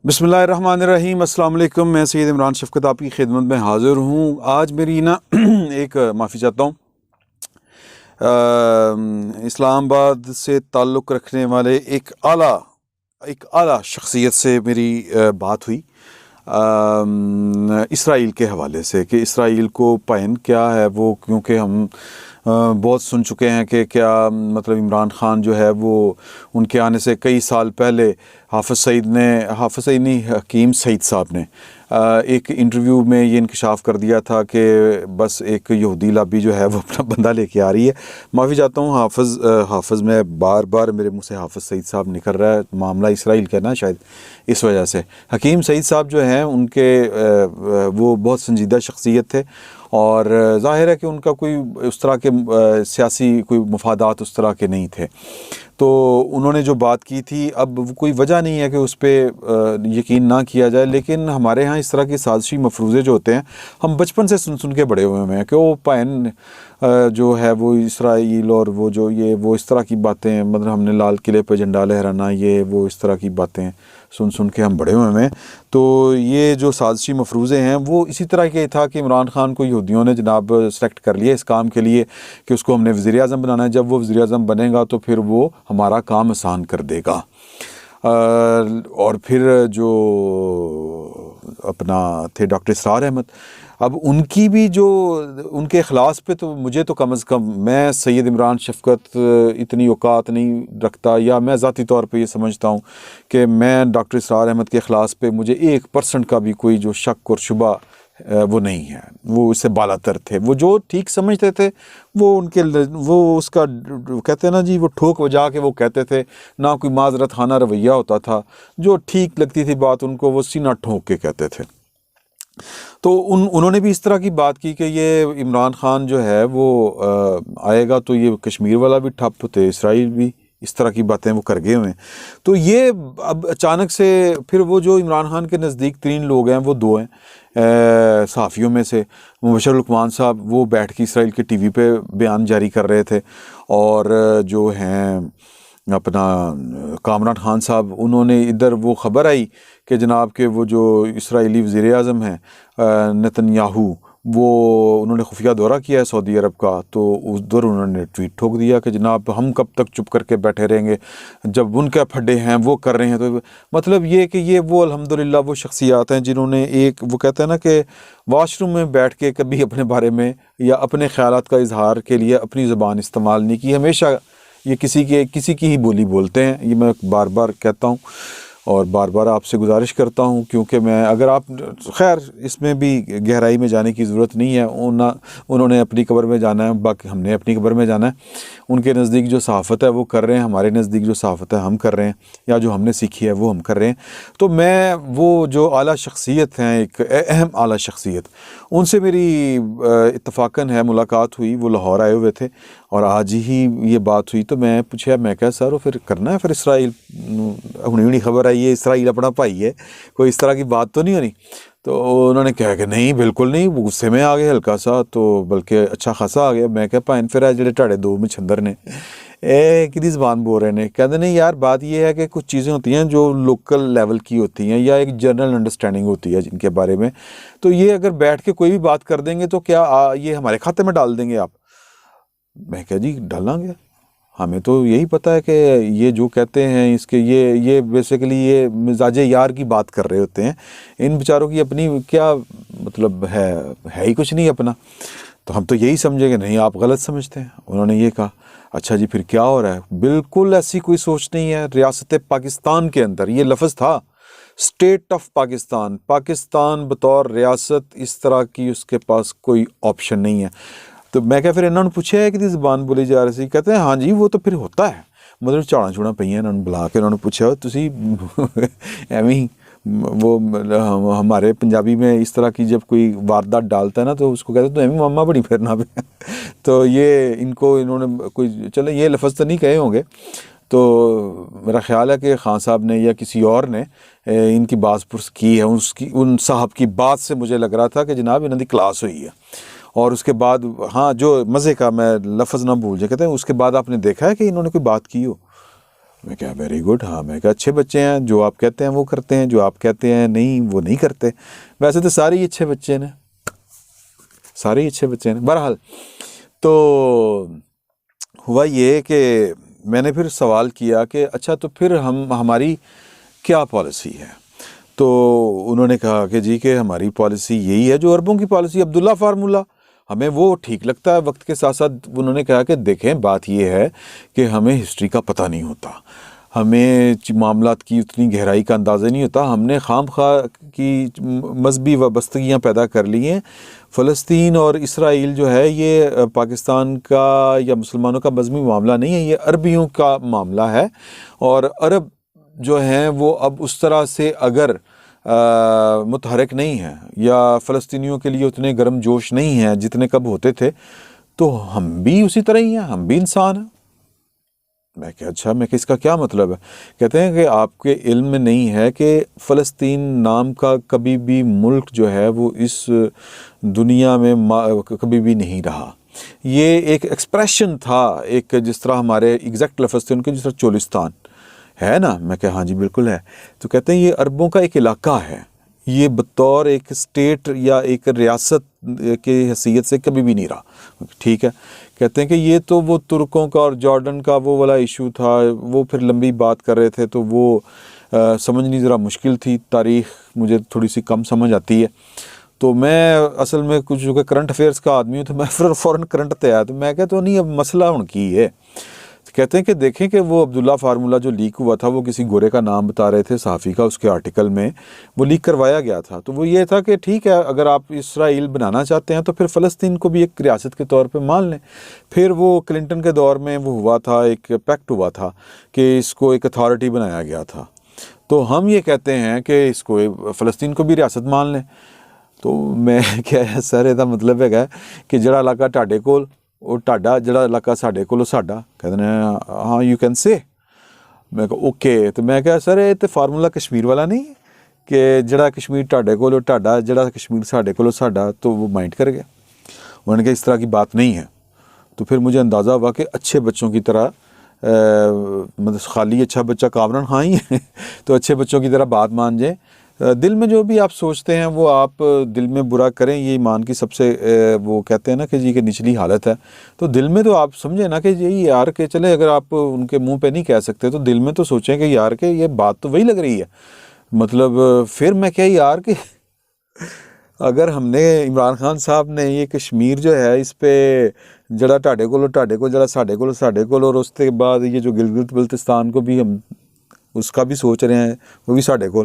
बिस्मिल्लाहिर्रहमानिर्रहीम। अस्सलाम वालेकुम। मैं सैयद इमरान शफ़क़त आपकी खिदमत में हाज़िर हूँ। आज मेरी एक माफ़ी चाहता हूँ, इस्लामाबाद से ताल्लुक़ रखने वाले एक आला शख्सियत से मेरी बात हुई इसराइल के हवाले से कि इसराइल को पैन क्या है वो, क्योंकि हम बहुत सुन चुके हैं कि क्या मतलब इमरान ख़ान जो है वो उनके आने से कई साल पहले हाफ़िज़ सईद नहीं, हकीम सईद साहब ने एक इंटरव्यू में ये इंकशाफ कर दिया था कि बस एक यहूदी लॉबी जो है वो अपना बंदा लेके आ रही है। माफ़ी चाहता हूँ हाफ़िज़ में बार बार मेरे मुँह से हाफ़िज़ सईद साहब निकल रहा है, मामला इसराइल का ना, शायद इस वजह से। हकीम सईद साहब जो हैं उनके वो बहुत संजीदा शख्सियत थे और ज़ाहिर है कि उनका कोई उस तरह के सियासी कोई मफादात उस तरह के नहीं थे। तो उन्होंने जो बात की थी, अब कोई वजह नहीं है कि उस पर यकीन ना किया जाए, लेकिन हमारे यहाँ इस तरह की साजिशी मफरूज़े जो होते हैं हम बचपन से सुन के बड़े हुए हैं कि वो पैन जो है वो इसराइल और वो इस तरह की बातें, मतलब हमने लाल किले पर झंडा लहराना, ये वो इस तरह की बातें सुन के हम बड़े हुए हैं। तो ये जो साजिशी मफरूज़े हैं वो इसी तरह के था कि इमरान ख़ान को यहूदियों ने जनाब सेलेक्ट कर लिया इस काम के लिए कि उसको हमने वज़ीर आज़म बनाना है। जब वो वज़ीर आज़म बनेगा तो फिर वो हमारा काम आसान कर देगा। और फिर जो अपना थे डॉक्टर इसरार अहमद, अब उनकी भी जो उनके ख़िलाफ़ पे तो मुझे तो कम अज़ कम, मैं सैयद इमरान शफ़क़त इतनी औकात नहीं रखता, या मैं ज़ाती तौर पे ये समझता हूँ कि मैं डॉक्टर इसरार अहमद के ख़िलाफ़ पे मुझे 1% का भी कोई जो शक और शुबा वो नहीं है। वो इससे बालातर थे, वो जो ठीक समझते थे वो उसका कहते हैं ना जी, वो ठोक बजा के वो कहते थे, ना कोई माज़रत खाना रवैया होता था। जो ठीक लगती थी बात उनको वो सीना ठोक के कहते थे। तो उन्होंने भी इस तरह की बात की कि ये इमरान ख़ान जो है वो आएगा तो ये कश्मीर वाला भी ठप थे, इसराइल भी, इस तरह की बातें वो कर गए हुए हैं। तो ये अब अचानक से फिर वो जो इमरान ख़ान के नज़दीक 3 लोग हैं, वो 2 हैं सहाफ़ियों में से। मुबशर लुकमान साहब वो बैठ के इसराइल के टीवी पे बयान जारी कर रहे थे, और जो हैं अपना कामरान ख़ान साहब, उन्होंने इधर वो ख़बर आई कि जनाब के वो जो इसराइली वज़ीर आज़म हैं नेतन्याहू, वो उन्होंने खुफिया दौरा किया है सऊदी अरब का, तो उस दौर उन्होंने ट्वीट ठोक दिया कि जनाब हम कब तक चुप करके बैठे रहेंगे, जब उनके फड्डे हैं वो कर रहे हैं। तो मतलब ये कि ये वो अल्हम्दुलिल्लाह वो शख्सियात हैं जिन्होंने एक वो कहते हैं ना कि वॉशरूम में बैठ के कभी अपने बारे में या अपने ख़यालात का इजहार के लिए अपनी ज़ुबान इस्तेमाल नहीं की। हमेशा ये किसी की ही बोली बोलते हैं। ये मैं बार बार कहता हूँ और बार बार आपसे गुजारिश करता हूँ, क्योंकि मैं अगर आप खैर इसमें भी गहराई में जाने की ज़रूरत नहीं है। उन्होंने अपनी कब्र में जाना है, बाकी हमने अपनी कब्र में जाना है। उनके नज़दीक जो सहाफ़त है वो कर रहे हैं, हमारे नज़दीक जो सहाफ़त है हम कर रहे हैं, या जो हमने सीखी है वो हम कर रहे हैं। तो मैं वो जो आला शख्सियत हैं, एक अहम आला शख्सियत, उनसे मेरी इत्तफ़ाक़न है मुलाकात हुई। वो लाहौर आए हुए थे और आज ही ये बात हुई। तो मैं पूछा, मैं क्या सर फिर करना है फिर इसराइल हुनी खबर आई है, इसराइल अपना भाई है, कोई इस तरह की बात तो नहीं होनी। तो उन्होंने कहा कि नहीं बिल्कुल नहीं, वो गुस्से में आ गए हल्का सा, तो बल्कि अच्छा खासा आ गया। मैं क्या भाइन फिर है जो ढाड़े 2 मछंदर ने कि ज़बान बोल रहे ने, कहते नहीं यार बात ये है कि कुछ चीज़ें होती हैं जो लोकल लेवल की होती हैं या एक जनरल अंडरस्टैंडिंग होती है जिनके बारे में, तो ये अगर बैठ के कोई भी बात कर देंगे तो क्या ये हमारे खाते में डाल देंगे आप? मैं क्या जी डालेंगे, हमें तो यही पता है कि ये जो कहते हैं इसके ये बेसिकली ये मिजाज यार की बात कर रहे होते हैं। इन बेचारों की अपनी क्या मतलब है ही कुछ नहीं अपना। तो हम तो यही समझे कि नहीं आप गलत समझते हैं। उन्होंने ये कहा, अच्छा जी फिर क्या हो रहा है? बिल्कुल ऐसी कोई सोच नहीं है। रियासत पाकिस्तान के अंदर ये लफ्ज़ था, स्टेट ऑफ पाकिस्तान, पाकिस्तान बतौर रियासत, इस तरह की उसके पास कोई ऑप्शन नहीं है। तो मैं क्या फिर इन्होंने पूछा है कि ज़बान बोली जा रही थी? कहते हैं हाँ जी वो तो फिर होता है। मतलब झाड़ा छुड़ा पईयां इन्होंने बुला के उन्होंने पूछा, तुसी एवं ही वो हमारे पंजाबी में इस तरह की जब कोई वारदात डालता है ना तो उसको कहते हैं तो एवं मामा बड़ी फिरना पे तो ये इन्होंने कोई चले ये लफ्ज़ तो नहीं कहे होंगे। तो मेरा ख़्याल है कि खान साहब ने या किसी और ने इनकी बात पुरस की है। उन साहब की बात से मुझे लग रहा था कि जनाब इन्हों की क्लास हुई है। और उसके बाद हाँ जो मज़े का मैं लफ्ज़ ना भूल जाए, कहते हैं उसके बाद आपने देखा है कि इन्होंने कोई बात की हो? میں کہا ویری گڈ. ہاں میں کہا اچھے بچے ہیں, جو آپ کہتے ہیں وہ کرتے ہیں, جو آپ کہتے ہیں نہیں وہ نہیں کرتے. ویسے تو سارے ہی اچھے بچے ہیں, سارے ہی اچھے بچے ہیں. بہرحال تو ہوا یہ کہ میں نے پھر سوال کیا کہ اچھا تو پھر ہماری کیا پالیسی ہے. تو انہوں نے کہا کہ جی کہ ہماری پالیسی یہی ہے جو عربوں کی پالیسی, عبداللہ فارمولہ, ہمیں وہ ٹھیک لگتا ہے. وقت کے ساتھ ساتھ انہوں نے کہا کہ دیکھیں بات یہ ہے کہ ہمیں ہسٹری کا پتہ نہیں ہوتا, ہمیں معاملات کی اتنی گہرائی کا اندازہ نہیں ہوتا, ہم نے خام خواہ کی مذہبی وابستگیاں پیدا کر لی ہیں. فلسطین اور اسرائیل جو ہے یہ پاکستان کا یا مسلمانوں کا مذہبی معاملہ نہیں ہے, یہ عربیوں کا معاملہ ہے. اور عرب جو ہیں وہ اب اس طرح سے اگر متحرک نہیں ہیں یا فلسطینیوں کے لیے اتنے گرم جوش نہیں ہیں جتنے کب ہوتے تھے, تو ہم بھی اسی طرح ہی ہیں, ہم بھی انسان ہیں. میں کہ اچھا, میں کہ اس کا کیا مطلب ہے؟ کہتے ہیں کہ آپ کے علم میں نہیں ہے کہ فلسطین نام کا کبھی بھی ملک جو ہے وہ اس دنیا میں کبھی بھی نہیں رہا. یہ ایک ایکسپریشن تھا, ایک جس طرح ہمارے ایگزیکٹ لفظ تھے ان کے, جس طرح چولستان ہے نا. میں کہ ہاں جی بالکل ہے. تو کہتے ہیں یہ عربوں کا ایک علاقہ ہے, یہ بطور ایک اسٹیٹ یا ایک ریاست کی حیثیت سے کبھی بھی نہیں رہا. ٹھیک ہے. کہتے ہیں کہ یہ تو وہ ترکوں کا اور جارڈن کا وہ والا ایشو تھا, وہ پھر لمبی بات کر رہے تھے تو وہ سمجھنی ذرا مشکل تھی. تاریخ مجھے تھوڑی سی کم سمجھ آتی ہے, تو میں اصل میں کچھ جو کہ کرنٹ افیئرس کا آدمی ہوں, تو میں فوراً کرنٹ تے آیا. تو میں کہتا ہوں نہیں اب مسئلہ ان کی ہے. کہتے ہیں کہ دیکھیں کہ وہ عبداللہ فارمولہ جو لیک ہوا تھا وہ کسی گورے کا نام بتا رہے تھے صحافی کا, اس کے آرٹیکل میں وہ لیک کروایا گیا تھا. تو وہ یہ تھا کہ ٹھیک ہے اگر آپ اسرائیل بنانا چاہتے ہیں تو پھر فلسطین کو بھی ایک ریاست کے طور پہ مان لیں. پھر وہ کلنٹن کے دور میں وہ ہوا تھا, ایک پیکٹ ہوا تھا کہ اس کو ایک اتھارٹی بنایا گیا تھا. تو ہم یہ کہتے ہیں کہ اس کو فلسطین کو بھی ریاست مان لیں. تو میں کیا ہے سر ਇਹਦਾ ਮਤਲਬ ਹੈਗਾ ਕਿ ਜਿਹੜਾ ਇਲਾਕਾ ਤੁਹਾਡੇ ਕੋਲ ਉਹ ਤੁਹਾਡਾ, ਜਿਹੜਾ ਇਲਾਕਾ ਸਾਡੇ ਕੋਲ ਉਹ ਸਾਡਾ. ਕਹਿੰਦੇ ਨੇ ਹਾਂ ਯੂ ਕੈਨ ਸੇ. ਮੈਂ ਕਿਹਾ ਓਕੇ. ਤੇ ਮੈਂ ਕਿਹਾ ਸਰ ਇਹ ਤੇ ਫਾਰਮੂਲਾ ਕਸ਼ਮੀਰ ਵਾਲਾ ਨਹੀਂ ਕਿ ਜਿਹੜਾ ਕਸ਼ਮੀਰ ਤੁਹਾਡੇ ਕੋਲ ਉਹ ਤੁਹਾਡਾ, ਜਿਹੜਾ ਕਸ਼ਮੀਰ ਸਾਡੇ ਕੋਲ ਉਹ ਸਾਡਾ. تو وہ مائنڈ کر گیا. انہوں نے کہا اس طرح کی بات نہیں ہے. تو پھر مجھے اندازہ ہوا کہ اچھے بچوں کی طرح مطلب خالی اچھا بچہ کامران ہاں ہی ہے, تو اچھے بچوں کی طرح بات مان جائیں. دل میں جو بھی آپ سوچتے ہیں وہ آپ دل میں برا کریں, یہ ایمان کی سب سے وہ کہتے ہیں نا کہ جی کہ نچلی حالت ہے. تو دل میں تو آپ سمجھیں نا کہ یہی یار کہ چلے اگر آپ ان کے منہ پہ نہیں کہہ سکتے تو دل میں تو سوچیں کہ یار کہ یہ بات تو وہی لگ رہی ہے. مطلب پھر میں کیا یار کہ اگر ہم نے عمران خان صاحب نے یہ کشمیر جو ہے اس پہ جڑا ٹاڈے کو جڑا ساڈے کو, اور اس کے بعد یہ جو گلگت بلتستان کو بھی ہم اس کا بھی سوچ رہے ہیں وہ بھی ساڈے کو,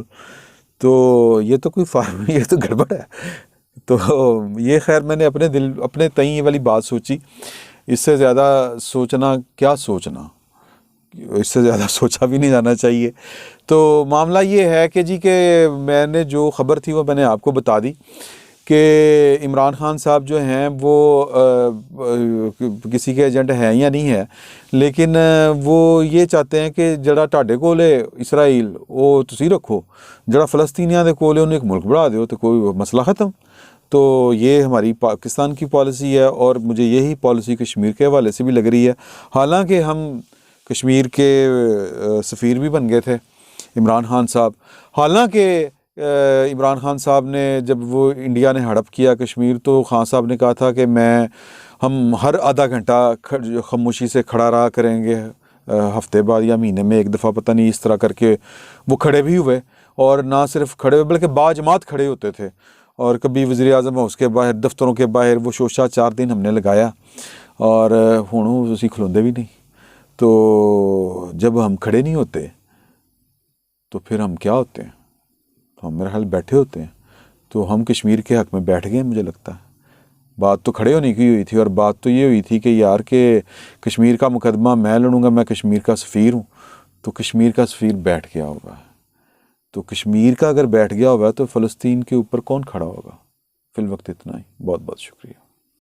تو یہ تو کوئی یہ تو گڑبڑ ہے. تو یہ خیر میں نے اپنے تئیں یہ والی بات سوچی. اس سے زیادہ سوچنا کیا سوچنا, اس سے زیادہ سوچا بھی نہیں جانا چاہیے. تو معاملہ یہ ہے کہ جی کہ میں نے جو خبر تھی وہ میں نے آپ کو بتا دی کہ عمران خان صاحب جو ہیں وہ کسی کے ایجنٹ ہیں یا نہیں ہے, لیکن وہ یہ چاہتے ہیں کہ جڑا ٹاڈے کول ہے اسرائیل وہ تسی رکھو, جڑا فلسطینیاں دے کول ہے انہیں ایک ملک بنا دیو, تو کوئی مسئلہ ختم. تو یہ ہماری پاکستان کی پالیسی ہے, اور مجھے یہی پالیسی کشمیر کے حوالے سے بھی لگ رہی ہے. حالانکہ ہم کشمیر کے سفیر بھی بن گئے تھے عمران خان صاحب. حالانکہ عمران خان صاحب نے جب وہ انڈیا نے ہڑپ کیا کشمیر, تو خان صاحب نے کہا تھا کہ ہم ہر آدھا گھنٹہ خاموشی سے کھڑا رہا کریں گے, ہفتے بعد یا مہینے میں ایک دفعہ, پتہ نہیں اس طرح کر کے وہ کھڑے بھی ہوئے. اور نہ صرف کھڑے ہوئے بلکہ باجماعت کھڑے ہوتے تھے. اور کبھی وزیر اعظم ہاؤس کے باہر, دفتروں کے باہر وہ شوشہ 4 دن ہم نے لگایا, اور ہوں اسی کھلوندے بھی نہیں. تو جب ہم کھڑے نہیں ہوتے تو پھر ہم کیا ہوتے ہیں؟ تو ہم میرے خیال بیٹھے ہوتے ہیں. تو ہم کشمیر کے حق میں بیٹھ گئے مجھے لگتا ہے. بات تو کھڑے ہونے کی ہوئی تھی, اور بات تو یہ ہوئی تھی کہ یار کہ کشمیر کا مقدمہ میں لڑوں گا, میں کشمیر کا سفیر ہوں. تو کشمیر کا سفیر بیٹھ گیا ہوگا, تو کشمیر کا اگر بیٹھ گیا ہوگا تو فلسطین کے اوپر کون کھڑا ہوگا؟ فی الوقت اتنا ہی. بہت بہت شکریہ.